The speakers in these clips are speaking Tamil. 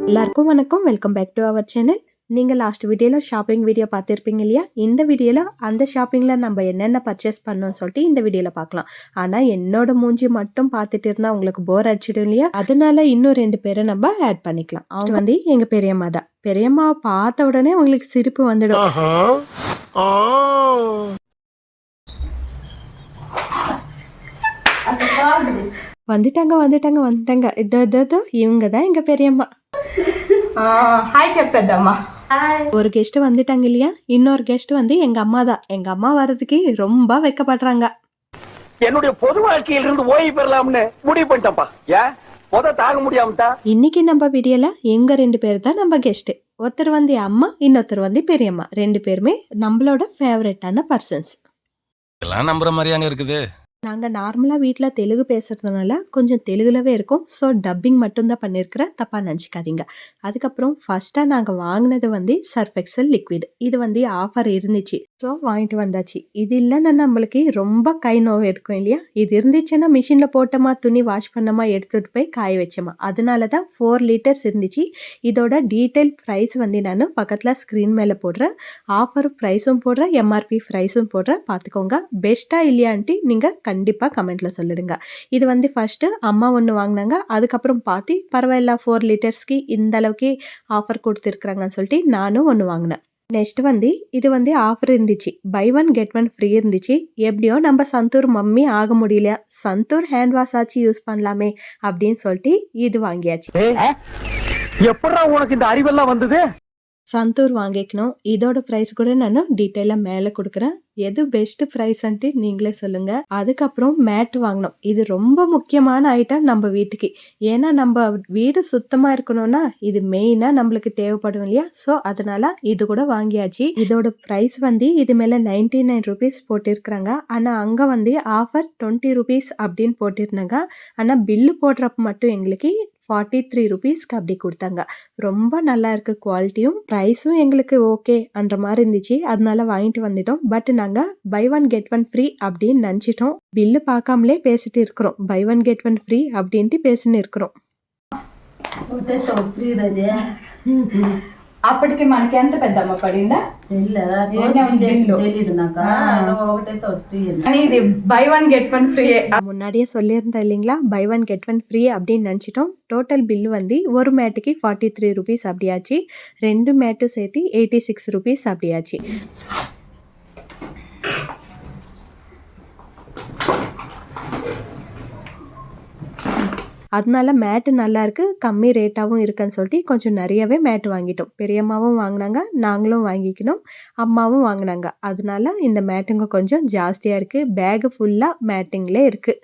எல்லாருக்கும் வணக்கம். Welcome back to our channel. நீங்கள் லாஸ்ட் வீடியோவில் ஷாப்பிங் வீடியோ பார்த்துருப்பீங்க இல்லையா? இந்த வீடியோவில் அந்த ஷாப்பிங்கில் நம்ம என்னென்ன பர்ச்சேஸ் பண்ணோம்னு சொல்லிட்டு இந்த வீடியோவில் பார்க்கலாம். ஆனால் என்னோட மூஞ்சி மட்டும் பார்த்துட்டு இருந்தால் உங்களுக்கு போர் அடிச்சிடும் இல்லையா? அதனால இன்னும் 2 பேரை நம்ம ஆட் பண்ணிக்கலாம். அவங்க வந்து எங்கள் பெரியம்மா தான். பெரியம்மாவை பார்த்த உடனே உங்களுக்கு சிரிப்பு வந்துடும். வந்துட்டாங்க. இதோ இவங்க தான் எங்கள் பெரியம்மா. ஹாய் చెప్పేద్దమ్మా. ஒரு கெஸ்ட் வந்துட்டாங்க இல்லையா? இன்னொரு கெஸ்ட் வந்து எங்க அம்மா தான். எங்க அம்மா வர்றதுக்கு ரொம்ப வெக்கப்படுறாங்க. என்னுடைய பொது வாழ்க்கையிலிருந்து ஓய்வு பெறலாம்னு முடிவு பண்ணிட்டப்பா. ஏன் பொத தாங்க முடியாமட்டா? இன்னைக்கு நம்ம வீடியோல எங்க 2 பேர் தான் நம்ம கெஸ்ட். ஒருத்தர் வந்து அம்மா, இன்னொருத்தர் வந்து பெரியம்மா. 2 பேருமே நம்மளோட ஃபேவரட்டான பர்சன்ஸ். எல்லாம் நம்புற மாதிரியாங்க இருக்குது. நாங்கள் நார்மலாக வீட்டில் தெலுங்கு பேசுகிறதுனால கொஞ்சம் தெலுங்குலவே இருக்கும். ஸோ டப்பிங் மட்டும்தான் பண்ணியிருக்கிறேன், தப்பாக நினச்சிக்காதீங்க. அதுக்கப்புறம் ஃபஸ்ட்டாக நாங்கள் வாங்கினது வந்து சர்ஃப் எக்ஸல் லிக்விட். இது வந்து ஆஃபர் இருந்துச்சு, ஸோ வாங்கிட்டு வந்தாச்சு. இது இல்லைன்னா நம்மளுக்கு ரொம்ப கை நோவு எடுக்கும் இல்லையா? இது இருந்துச்சுன்னா மிஷினில் போட்டோமா, துணி வாஷ் பண்ணோமா, எடுத்துகிட்டு போய் காய வச்சோமா. அதனால தான் 4 லிட்டர்ஸ் இருந்துச்சு. இதோட டீட்டெயில் ப்ரைஸ் வந்து நான் பக்கத்தில் ஸ்க்ரீன் மேலே போடுறேன். ஆஃபர் ப்ரைஸும் போடுறேன், எம்ஆர்பி ப்ரைஸும் போடுறேன். பார்த்துக்கோங்க. பெஸ்ட்டாக இல்லையான்ட்டு நீங்கள் கண்டிப்பாக கமெண்ட்டில் சொல்லிடுங்க. இது வந்து ஃபஸ்ட்டு அம்மா ஒன்று வாங்கினாங்க. அதுக்கப்புறம் பார்த்து பரவாயில்ல 4 லிட்டர்ஸ்க்கு இந்த அளவுக்கு ஆஃபர் கொடுத்துருக்குறாங்கன்னு சொல்லிட்டு நானும் ஒன்று வாங்கினேன். நெக்ஸ்ட் வந்து இது வந்து ஆஃபர் இருந்துச்சு. பை 1 கெட் 1 ஃப்ரீ இருந்துச்சு. எப்படியோ நம்ம சந்தூர் மம்மி ஆக முடியல, சந்தூர் ஹேண்ட் வாஷ் ஆச்சு யூஸ் பண்ணலாமே அப்படின்னு சொல்லிட்டு இது வாங்கியாச்சு. எப்படா உனக்கு இந்த அறிவெல்லாம் வந்தது? சந்தூர் வாங்கிக்கணும். இதோட ப்ரைஸ் கூட நான் டீட்டெயிலாக மேலே கொடுக்குறேன். எது பெஸ்ட் ப்ரைஸ்ன்ட்டு நீங்களே சொல்லுங்கள். அதுக்கப்புறம் மேட் வாங்கினோம். இது ரொம்ப முக்கியமான ஐட்டம் நம்ம வீட்டுக்கு. ஏன்னா நம்ம வீடு சுத்தமாக இருக்கணும்னா இது மெயினாக நம்மளுக்கு தேவைப்படும் இல்லையா? ஸோ அதனால் இது கூட வாங்கியாச்சு. இதோட ப்ரைஸ் வந்து இது மேலே 99 rupees போட்டிருக்கிறாங்க. ஆனால் அங்கே வந்து ஆஃபர் 20 rupees அப்படின்னு போட்டிருந்தாங்க. ஆனால் பில்லு போடுறப்ப மட்டும் எங்களுக்கு 43 rupeesக்கு அப்படி கொடுத்தாங்க. ரொம்ப நல்லா இருக்குது. குவாலிட்டியும் ப்ரைஸும் எங்களுக்கு ஓகே அன்ற மாதிரி இருந்துச்சு. அதனால வாங்கிட்டு வந்துட்டோம். பட் நாங்கள் பை 1 கெட் 1 ஃப்ரீ அப்படின்னு நினச்சிட்டோம். பில்லு பார்க்காமலே பேசிட்டு இருக்கிறோம். பை 1 கெட் 1 ஃப்ரீ அப்படின்ட்டு பேசின்னு இருக்கிறோம். అప్పటికి మనకి ఎంత పెద్దమ్మ పడిందా? ఇది బై 1 గెట్ 1 ఫ్రీ. முன்னாடியே சொல்லியிருந்தேன் இல்லைங்களா? பை 1 கெட் 1 ஃப்ரீ அப்படின்னு நினச்சிட்டோம். டோட்டல் பில்லு வந்து ஒரு மேட்டுக்கு 43 rupees அப்படியாச்சு. 2 மேட்டு சேர்த்து 86 rupees அப்படியாச்சு. அதனால மேட்டு நல்லாயிருக்கு, கம்மி ரேட்டாகவும் இருக்குன்னு சொல்லிட்டு கொஞ்சம் நிறையவே மேட்டு வாங்கிட்டோம். பெரியம்மாவும் வாங்கினாங்க, நாங்களும் வாங்கிக்கணும், அம்மாவும் வாங்கினாங்க. அதனால இந்த மேட்டுங்க கொஞ்சம் ஜாஸ்தியாக இருக்குது. பேகு ஃபுல்லாக மேட்டிங்லே இருக்குது.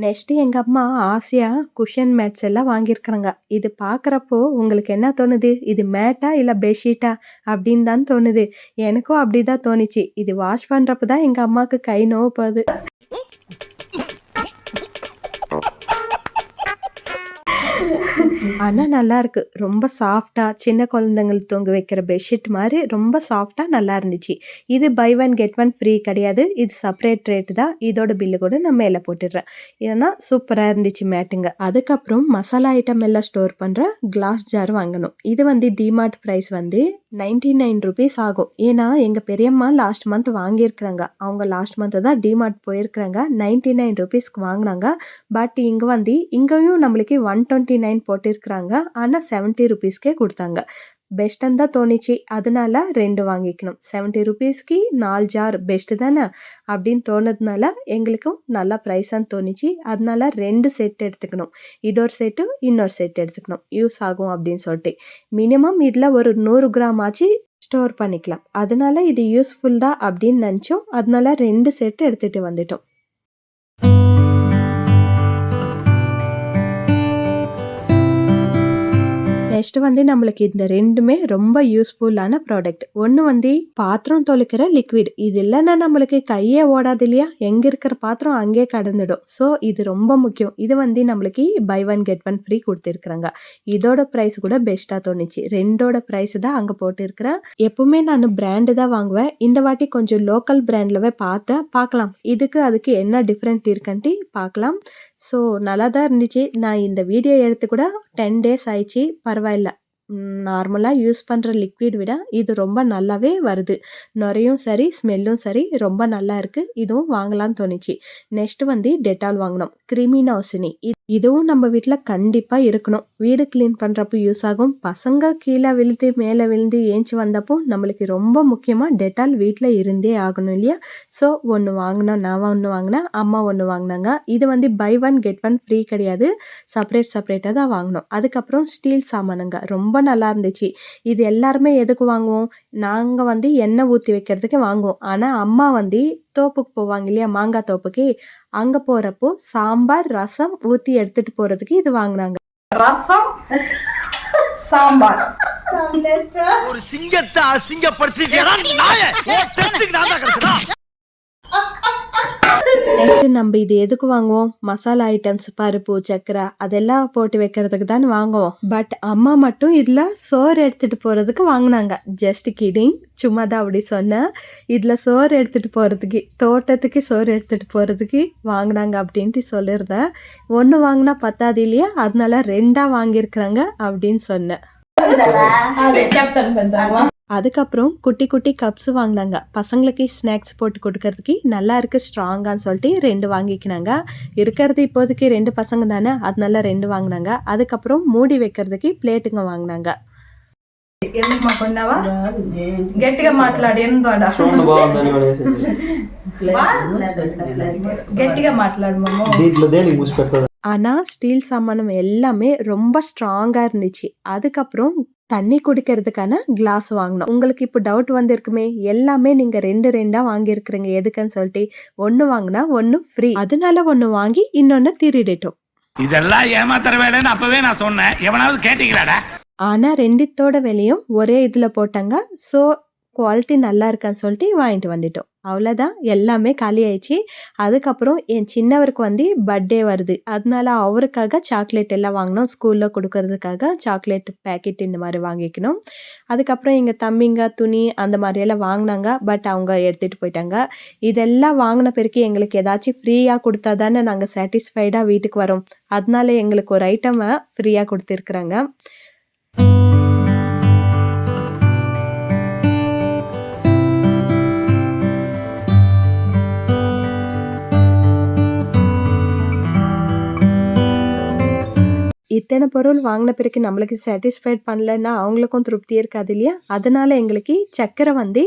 நெக்ஸ்ட்டு எங்கள் அம்மா ஆசையாக குஷன் மேட்ஸ் எல்லாம் வாங்கியிருக்கிறாங்க. இது பார்க்குறப்போ உங்களுக்கு என்ன தோணுது? இது மேட்டா இல்லை பெட்ஷீட்டா அப்படின்னு தான் தோணுது. எனக்கும் அப்படி தான் தோணுச்சு. இது வாஷ் பண்ணுறப்ப தான் எங்கள் அம்மாவுக்கு கை நோவு போகுது. ஆனால் நல்லாயிருக்கு. ரொம்ப சாஃப்டாக சின்ன குழந்தைங்களுக்கு தூங்க வைக்கிற பெட்ஷீட் மாதிரி ரொம்ப சாஃப்டாக நல்லா இருந்துச்சு. இது பை 1 கெட் 1 ஃப்ரீ கிடையாது. இது செப்பரேட் ரேட்டு தான். இதோட பில்லு கூட நான் மேலே போட்டுடுறேன். ஏன்னா சூப்பராக இருந்துச்சு மேட்டுங்க. அதுக்கப்புறம் மசாலா ஐட்டம் எல்லாம் ஸ்டோர் பண்ணுற கிளாஸ் ஜார் வாங்கணும். இது வந்து டிமார்ட் ப்ரைஸ் வந்து 99 rupees ஆகும். ஏன்னா எங்கள் பெரியம்மா லாஸ்ட் மந்த் வாங்கியிருக்கிறாங்க. அவங்க லாஸ்ட் மந்த்து தான் டிமார்ட் போயிருக்கிறாங்க. 99 rupeesக்கு வாங்கினாங்க. பட் இங்கே வந்து இங்கேயும் நம்மளுக்கு 129 போட்டிருக்கிறாங்க. ஆனால் 70 rupeesக்கே கொடுத்தாங்க. பெஸ்ட்டுன்னு தான் தோணுச்சு. அதனால 2 வாங்கிக்கணும். 70 rupeesக்கு 4 ஜார் பெஸ்ட்டு தானே அப்படின்னு தோணுதுனால எங்களுக்கும் நல்லா ப்ரைஸான்னு தோணுச்சு. அதனால 2 செட் எடுத்துக்கணும். இதொரு செட்டு இன்னொரு செட் எடுத்துக்கணும், யூஸ் ஆகும் அப்படின்னு சொல்லிட்டு. மினிமம் இதில் ஒரு 100 கிராம் ஆச்சு ஸ்டோர் பண்ணிக்கலாம். அதனால இது யூஸ்ஃபுல் தான் அப்படின்னு நினச்சோம். அதனால 2 செட்டு எடுத்துகிட்டு வந்துட்டோம். நெக்ஸ்ட் வந்து நம்மளுக்கு இந்த 2மே ரொம்ப யூஸ்ஃபுல்லான ப்ராடக்ட். ஒன்று வந்து பாத்திரம் தொலைக்கிற லிக்விட். இது இல்லைன்னா நம்மளுக்கு கையே ஓடாது இல்லையா? எங்கே இருக்கிற பாத்திரம் அங்கே கடந்துடும். ஸோ இது ரொம்ப முக்கியம். இது வந்து நம்மளுக்கு பை 1 கெட் 1 ஃப்ரீ கொடுத்துருக்குறாங்க. இதோட ப்ரைஸ் கூட பெஸ்ட்டாக தோணுச்சு. 2ஓட ப்ரைஸ் தான் அங்கே போட்டிருக்கிறேன். எப்பவுமே நான் பிராண்டு தான் வாங்குவேன். இந்த வாட்டி கொஞ்சம் லோக்கல் பிராண்ட்லவே பார்க்கலாம் இதுக்கு அதுக்கு என்ன டிஃப்ரெண்ட் இருக்குன்ட்டு பார்க்கலாம். ஸோ நல்லா தான் இருந்துச்சு. நான் இந்த வீடியோ எடுத்து கூட 10 days ஆயிடுச்சு. பரவாயில்ல, நார்மலாக யூஸ் பண்ணுற லிக்விட் விட இது ரொம்ப நல்லாவே வருது. நுரையும் சரி, ஸ்மெல்லும் சரி ரொம்ப நல்லா இருக்குது. இதுவும் வாங்கலாம்னு தோணுச்சு. நெக்ஸ்ட் வந்து டெட்டால் வாங்கினோம். கிருமி நாசினி. இதுவும் நம்ம வீட்டில் கண்டிப்பாக இருக்கணும். வீடு க்ளீன் பண்ணுறப்போ யூஸ் ஆகும். பசங்க கீழே விழுந்து மேலே விழுந்து ஏஞ்சி வந்தப்போ நம்மளுக்கு ரொம்ப முக்கியமாக டெட்டால் வீட்டில் இருந்தே ஆகணும் இல்லையா? ஸோ ஒன்று வாங்கினோம். நான் ஒன்று வாங்கினேன், அம்மா ஒன்று வாங்கினாங்க. இது வந்து buy one get one free கிடையாது. செப்பரேட்டாக தான் வாங்கினோம். அதுக்கப்புறம் ஸ்டீல் சாமானுங்க ரொம்ப நல்லா இருந்துச்சு. இது எல்லாருமே எதுக்கு வாங்குவோம்? நாங்கள் வந்து எண்ணெய் ஊற்றி வைக்கிறதுக்கு வாங்குவோம். ஆனால் அம்மா வந்து தோப்புக்கு போவாங்க இல்லையா, மாங்காய் தோப்புக்கு, அங்கே போகிறப்போ சாம்பார் ரசம் ஊற்றி எடுத்துகிட்டு போகிறதுக்கு இது வாங்கினாங்க. ரசம் சாம்பார். ஒரு சிங்கத்தை அசிங்கப்படுத்திட்டேனா நாயே? ஓ டெஸ்டுக்கு நான் தான் கிடைச்சனா? நெக்ஸ்ட் நம்ம இது எதுக்கு வாங்குவோம்? மசாலா ஐட்டம்ஸ், பருப்பு, சக்கரை அதெல்லாம் போட்டு வைக்கிறதுக்கு தான் வாங்குவோம். பட் அம்மா மட்டும் இதில் சோறு எடுத்துகிட்டு போகிறதுக்கு வாங்கினாங்க. ஜஸ்ட் கிடிங், சும்மா தான் அப்படி சொன்னேன். இதில் சோறு எடுத்துகிட்டு போகிறதுக்கு, தோட்டத்துக்கு சோறு எடுத்துகிட்டு போகிறதுக்கு வாங்கினாங்க அப்படின்ட்டு சொல்லியிருந்தேன். ஒன்று வாங்கினா பத்தாது இல்லையா, அதனால 2ஆ வாங்கியிருக்கிறாங்க அப்படின்னு சொன்னேன். அது கேப்டன் பெத்தம்மா. அதுக்கப்புறம் குட்டி குட்டி கப்ஸ் வாங்கினாங்க. பசங்களுக்கு ஸ்நாக்ஸ் போட்டு கொடுக்கறதுக்கு நல்லா இருக்குது, ஸ்ட்ராங்கான்னு சொல்லிட்டு 2 வாங்கிக்கினாங்க. இருக்கிறது இப்போதைக்கு 2 பசங்க தானே, அதனால 2 வாங்கினாங்க. அதுக்கப்புறம் மூடி வைக்கிறதுக்கு பிளேட்டுங்க வாங்கினாங்க. ఎందుకు కొన్నావా? గట్టిగా మాట్లాడు. ఎందువాడా గట్టిగా మాట్లాడు మమ్మ. దీంట్లో దేనికి మూసి పెడతారు? ஆனால் ஸ்டீல் சாமானம் எல்லாமே ரொம்ப ஸ்ட்ராங்காக இருந்துச்சு. அதுக்கப்புறம் தண்ணி குடிக்கிறதுக்கான கிளாஸ் வாங்கினோம். உங்களுக்கு இப்போ டவுட் வந்திருக்குமே, எல்லாமே நீங்கள் 2 வாங்கியிருக்கிறீங்க எதுக்குன்னு சொல்லிட்டு. ஒன்று வாங்கினா ஒன்று ஃப்ரீ, அதனால ஒன்று வாங்கி இன்னொன்று திருடிட்டோம். இதெல்லாம் ஏமாத்துற வேலைன்னு அப்பவே நான் சொன்னேன். எவனாவது கேட்டீங்களாடா? ஆனால் 2 விலையும் ஒரே இதில் போட்டாங்க. ஸோ குவாலிட்டி நல்லா இருக்கான்னு சொல்லிட்டு வாங்கிட்டு வந்துட்டோம். அவ்வளோதான், எல்லாமே காலி ஆயிடுச்சு. அதுக்கப்புறம் என் சின்னவருக்கு வந்து பர்த்டே வருது, அதனால அவருக்காக சாக்லேட் எல்லாம் வாங்கினோம். ஸ்கூலில் கொடுக்கறதுக்காக சாக்லேட் பேக்கெட் இந்த மாதிரி வாங்கிக்கணும். அதுக்கப்புறம் எங்கள் தம்பிங்க துணி அந்த மாதிரியெல்லாம் வாங்கினாங்க. பட் அவங்க எடுத்துகிட்டு போயிட்டாங்க. இதெல்லாம் வாங்கின பிறகு எங்களுக்கு ஏதாச்சும் ஃப்ரீயாக கொடுத்தா தானே நாங்கள் சாட்டிஸ்ஃபைடாக வீட்டுக்கு வரோம். அதனால எங்களுக்கு ஒரு ஐட்டமை ஃப்ரீயாக கொடுத்துருக்குறாங்க. இத்தனை பொருள் வாங்கின பிறகு நம்மளுக்கு சாட்டிஸ்ஃபைட் பண்ணலன்னா அவங்களுக்கும் திருப்தி இருக்காது இல்லையா? அதனால எங்களுக்கு சக்கரை வந்து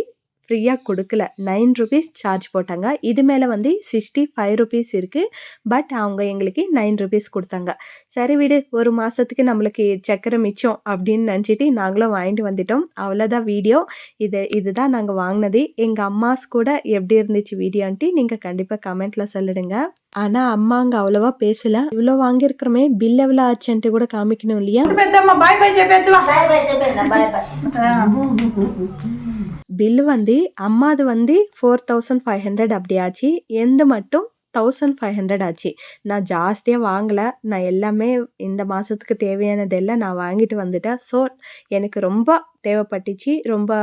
ஃப்ரீயாக கொடுக்கல. 9 ருபீஸ் சார்ஜ் போட்டாங்க. இது மேலே வந்து 65 ருபீஸ் இருக்குது. பட் அவங்க எங்களுக்கு 9 ருபீஸ் கொடுத்தாங்க. சரி விடு, ஒரு மாதத்துக்கு நம்மளுக்கு சக்கரை மிச்சம் அப்படின்னு நினச்சிட்டு நாங்களும் வாங்கிட்டு வந்துட்டோம். அவ்வளோதான் வீடியோ. இதுதான் நாங்கள் வாங்கினது. எங்கள் அம்மாஸ் கூட எப்படி இருந்துச்சு வீடியோன்ட்டு நீங்கள் கண்டிப்பாக கமெண்ட்டில் சொல்லிடுங்க. ஆனால் அம்மா அங்கே அவ்வளோவா பேசலை. இவ்வளோ வாங்கியிருக்கிறோமே, பில் எவ்வளோ ஆச்சுன்ட்டு கூட காமிக்கணும் இல்லையா? పెద్దమ్మ బాయ్ బాయ్ చెప్పేద్దువా? பில்லு வந்து அம்மாது வந்து 4500 அப்படி ஆச்சு. எந்த மட்டும் 1500 ஆச்சு. நான் ஜாஸ்தியாக வாங்கலை. நான் எல்லாமே இந்த மாதத்துக்கு தேவையானதெல்லாம் நான் வாங்கிட்டு வந்துட்டேன். ஸோ எனக்கு ரொம்ப தேவைப்பட்டுச்சு. ரொம்ப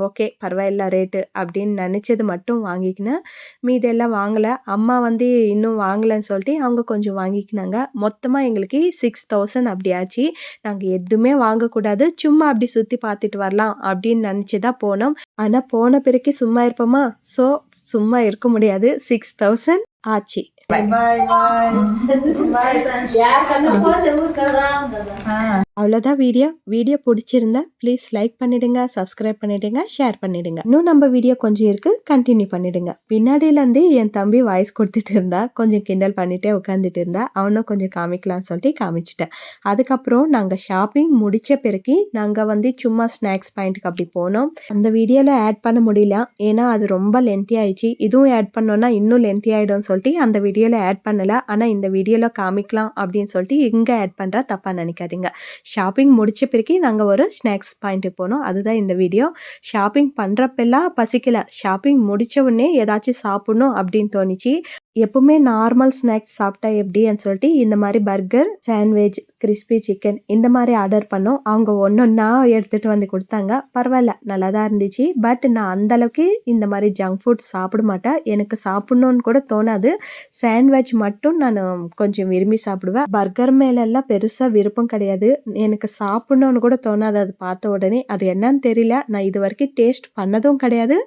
ஓகே பரவாயில்ல ரேட்டு அப்படின்னு நினச்சது மட்டும் வாங்கிக்கினேன். மீதெல்லாம் வாங்கலை. அம்மா வந்து இன்னும் வாங்கலைன்னு சொல்லிட்டு அவங்க கொஞ்சம் வாங்கிக்கினாங்க. மொத்தமாக எங்களுக்கு 6000 அப்படி ஆச்சு. நாங்கள் எதுவுமே வாங்கக்கூடாது, சும்மா அப்படி சுற்றி பார்த்துட்டு வரலாம் அப்படின்னு நினச்சி தான் போனோம். ஆனால் போன பிறகு சும்மா இருப்போமா? ஸோ சும்மா இருக்க முடியாது. 6000 ஆச்சு. அவ்வளோதான் வீடியோ பிடிச்சிருந்தா ப்ளீஸ் லைக் பண்ணிடுங்க, சப்ஸ்கிரைப் பண்ணிடுங்க, ஷேர் பண்ணிடுங்க. இன்னும் நம்ம வீடியோ கொஞ்சம் இருக்கு, கண்டினியூ பண்ணிடுங்க. பின்னாடியிலேருந்து என் தம்பி வாய்ஸ் கொடுத்துட்டு இருந்தா, கொஞ்சம் கிண்டல் பண்ணிட்டே உட்காந்துட்டு இருந்தா. அவனும் கொஞ்சம் காமிக்கலாம்னு சொல்லிட்டு காமிச்சிட்டேன். அதுக்கப்புறம் நாங்கள் ஷாப்பிங் முடிச்ச பிறகு நாங்கள் வந்து சும்மா ஸ்நாக்ஸ் பாயிண்ட்டுக்கு அப்படி போனோம். அந்த வீடியோவில் ஆட் பண்ண முடியல, ஏன்னா அது ரொம்ப லென்த்தி ஆயிடுச்சு. இதுவும் ஆட் பண்ணோன்னா இன்னும் லென்த்தி ஆகிடும்னு சொல்லிட்டு அந்த வீடியோவில் ஆட் பண்ணலை. ஆனால் இந்த வீடியோவில் காமிக்கலாம் அப்படின்னு சொல்லிட்டு இங்கே ஆட் பண்ணுறா, தப்பாக நினைக்காதீங்க. ஷாப்பிங் முடிச்ச பிறகு நாங்கள் ஒரு ஸ்நாக்ஸ் பாயிண்ட்டுக்கு போனோம். அதுதான் இந்த வீடியோ. ஷாப்பிங் பண்ணுறப்பெல்லாம் பசிக்கல. ஷாப்பிங் முடித்த உடனே ஏதாச்சும் சாப்பிட்ணும் அப்படின்னு தோணுச்சு. எப்பவுமே நார்மல் ஸ்நாக்ஸ் சாப்பிட்டா எப்படின்னு சொல்லிட்டு இந்த மாதிரி பர்கர், சாண்ட்விச், கிறிஸ்பி சிக்கன் இந்த மாதிரி ஆர்டர் பண்ணோம். அவங்க ஒன்னொன்னா எடுத்துட்டு வந்து குடுத்தாங்க. பரவால்ல நல்லா தான் இருந்துச்சு. பட் நான் அந்த அளவுக்கு இந்த மாதிரி ஜங்க் ஃபுட் சாப்பிட மாட்டேன். எனக்கு சாப்பிடணும்னு கூட தோணாது. சாண்ட்விச் மட்டும் நானு கொஞ்சம் விரும்பி சாப்பிடுவேன். பர்கர் மேலெல்லாம் பெருசா விருப்பம் கிடையாது. எனக்கு சாப்பிடணும்னு கூட தோணாது அது பார்த்த உடனே. அது என்னன்னு தெரியல. நான் இதுவரைக்கும் டேஸ்ட் பண்ணதும் கிடையாது.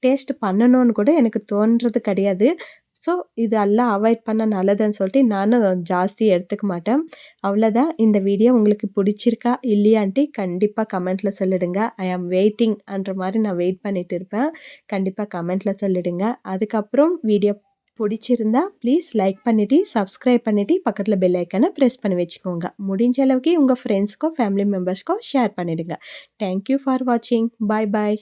டேஸ்ட் பண்ணணும்னு கூட எனக்கு தோன்றது கிடையாது. ஸோ இதெல்லாம் அவாய்ட் பண்ணா நல்லதுன்னு சொல்லிட்டு நானும் ஜாஸ்தி எடுத்துக்க மாட்டேன். அவ்வளோதான். இந்த வீடியோ உங்களுக்கு பிடிச்சிருக்கா இல்லையான்ட்டு கண்டிப்பா கமெண்ட்ல சொல்லிடுங்க. ஐ ஆம் வெயிட்டிங்ன்ற மாரி நான் வெயிட் பண்ணிட்டு இருப்பேன். கண்டிப்பா கமெண்ட்ல சொல்லிடுங்க. அதுக்கப்புறம் வீடியோ பிடிச்சிருந்தா ப்ளீஸ் லைக் பண்ணிட்டு, சப்ஸ்கிரைப் பண்ணிட்டு பக்கத்துல பெல் ஐக்கான பிரஸ் பண்ணி வச்சுக்கோங்க. முடிஞ்ச அளவுக்கு உங்க ஃப்ரெண்ட்ஸ்க்கோ, ஃபேமிலி மெம்பர்ஸ்க்கோ ஷேர் பண்ணிடுங்க. தேங்க் யூ ஃபார் வாட்சிங். பாய் பாய்.